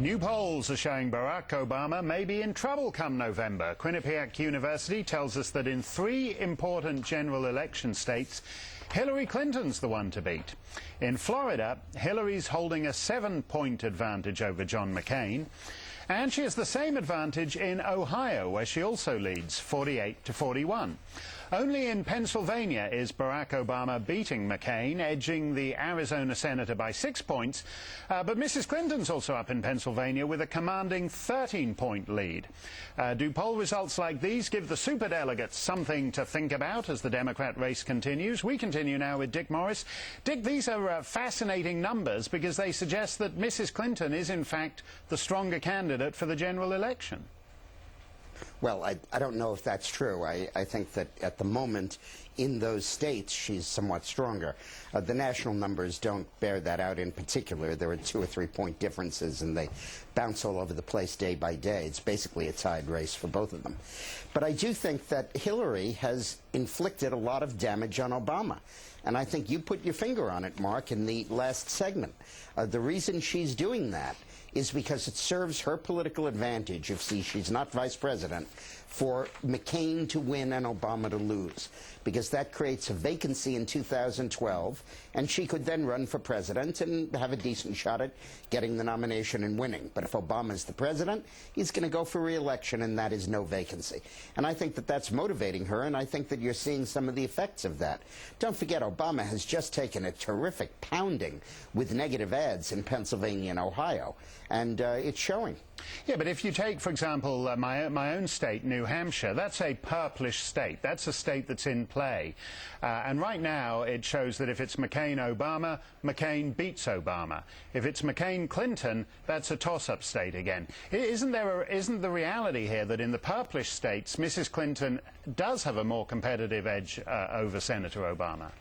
New polls are showing Barack Obama may be in trouble come November. Quinnipiac University tells us that in 3 important general election states, Hillary Clinton's the one to beat. In Florida, Hillary's holding a 7-point advantage over John McCain. And she has the same advantage in Ohio, where she also leads 48-41. Only in Pennsylvania is Barack Obama beating McCain, edging the Arizona senator by 6 points. But Mrs. Clinton's also up in Pennsylvania with a commanding 13-point lead. Do poll results like these give the superdelegates something to think about as the Democrat race continues? We continue now with Dick Morris. Dick, these are fascinating numbers because they suggest that Mrs. Clinton is, in fact, the stronger candidate for the general election. Well, I don't know if that's true. I think that at the moment, in those states, she's somewhat stronger. The national numbers don't bear that out in particular. There are 2 or 3 point differences, and they bounce all over the place day by day. It's basically a tied race for both of them. But I do think that Hillary has inflicted a lot of damage on Obama. And I think you put your finger on it, Mark, in the last segment. The reason she's doing that is because it serves her political advantage if she's not vice president for McCain to win and Obama to lose, because that creates a vacancy in 2012, and she could then run for president and have a decent shot at getting the nomination and winning. But if Obama's the president, he's going to go for re-election, and that is no vacancy. And I think that that's motivating her, and I think that you're seeing some of the effects of that. Don't forget, Obama has just taken a terrific pounding with negative ads in Pennsylvania and Ohio, and it's showing. Yeah, but if you take, for example, my own state, New Hampshire, that's a purplish state. That's a state that's in play. And right now, it shows that if it's McCain-Obama, McCain beats Obama. If it's McCain-Clinton, that's a toss-up state again. Isn't the reality here that in the purplish states, Mrs. Clinton does have a more competitive edge over Senator Obama?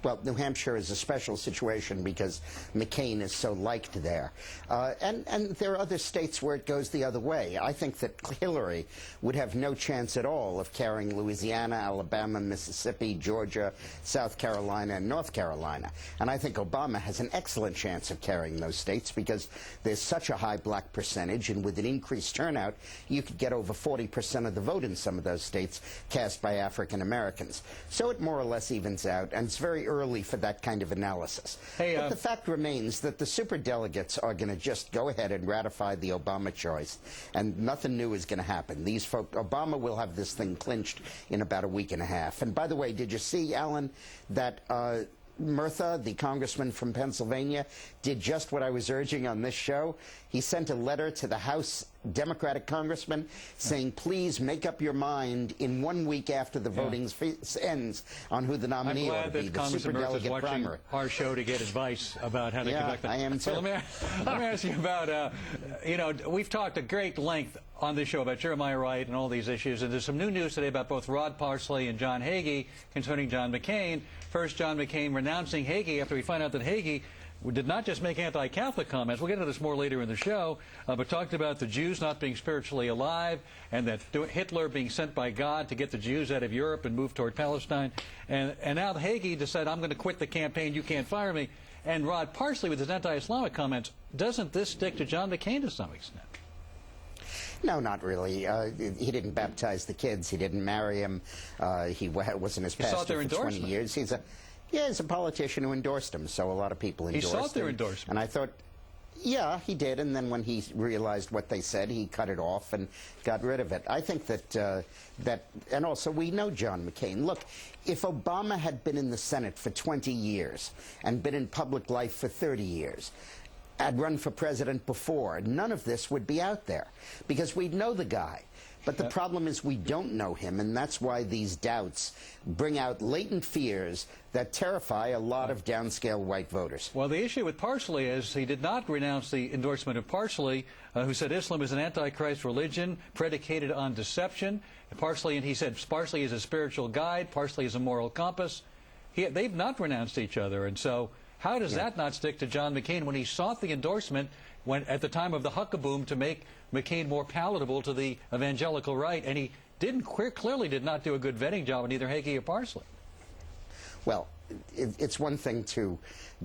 Well, New Hampshire is a special situation because McCain is so liked there. And there are other states where it goes the other way. I think that Hillary would have no chance at all of carrying Louisiana, Alabama, Mississippi, Georgia, South Carolina, and North Carolina. And I think Obama has an excellent chance of carrying those states because there's such a high black percentage, and with an increased turnout, you could get over 40% of the vote in some of those states cast by African Americans. So it more or less evens out, and it's very early for that kind of analysis. But the fact remains that the superdelegates are going to just go ahead and ratify the Obama choice, and nothing new is going to happen. These folk, Obama will have this thing clinched in about a week and a half. And by the way, did you see, Alan, that Murtha, the congressman from Pennsylvania, did just what I was urging on this show? He sent a letter to the House Democratic congressman saying, please make up your mind in 1 week after the voting ends on who the nominee ought to be, the superdelegate primary. Our show to get advice about how to conduct that. I am too. So let me ask you about, you know, we've talked at great length on this show about Jeremiah Wright and all these issues, and there's some new news today about both Rod Parsley and John Hagee concerning John McCain. First, John McCain renouncing Hagee after we find out that Hagee did not just make anti-Catholic comments, we'll get into this more later in the show, but talked about the Jews not being spiritually alive, and that Hitler being sent by God to get the Jews out of Europe and move toward Palestine. And now Hagee decided, I'm going to quit the campaign, you can't fire me. And Rod Parsley with his anti-Islamic comments, doesn't this stick to John McCain to some extent? No, not really. He didn't baptize the kids. He didn't marry him. He wasn't his pastor for 20 years. He's a politician who endorsed him, so a lot of people endorsed him. He sought their endorsement. And I thought, yeah, he did, and then when he realized what they said, he cut it off and got rid of it. I think that, and also we know John McCain. Look, if Obama had been in the Senate for 20 years and been in public life for 30 years, had run for president before, none of this would be out there because we'd know the guy. But the problem is we don't know him, and that's why these doubts bring out latent fears that terrify a lot of downscale white voters. Well, the issue with Parsley is he did not renounce the endorsement of Parsley, who said Islam is an antichrist religion predicated on deception. Parsley, and he said Parsley is a spiritual guide, Parsley is a moral compass. They've not renounced each other, and so how does that not stick to John McCain when he sought the endorsement at the time of the Huckaboom to make McCain more palatable to the evangelical right, and he clearly did not do a good vetting job on either Hagee or Parsley? well, it's one thing to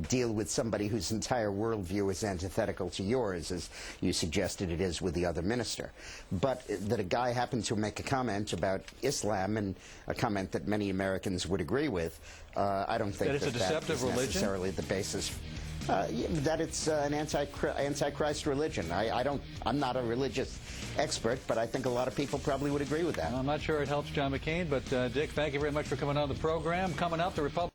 deal with somebody whose entire worldview is antithetical to yours, as you suggested it is with the other minister. But that a guy happened to make a comment about Islam, and a comment that many Americans would agree with, I don't think that it's a deceptive religion? Necessarily the basis. That it's an antichrist religion. I'm not a religious expert, but I think a lot of people probably would agree with that. Well, I'm not sure it helps John McCain, but Dick, thank you very much for coming on the program. Coming up, the Republican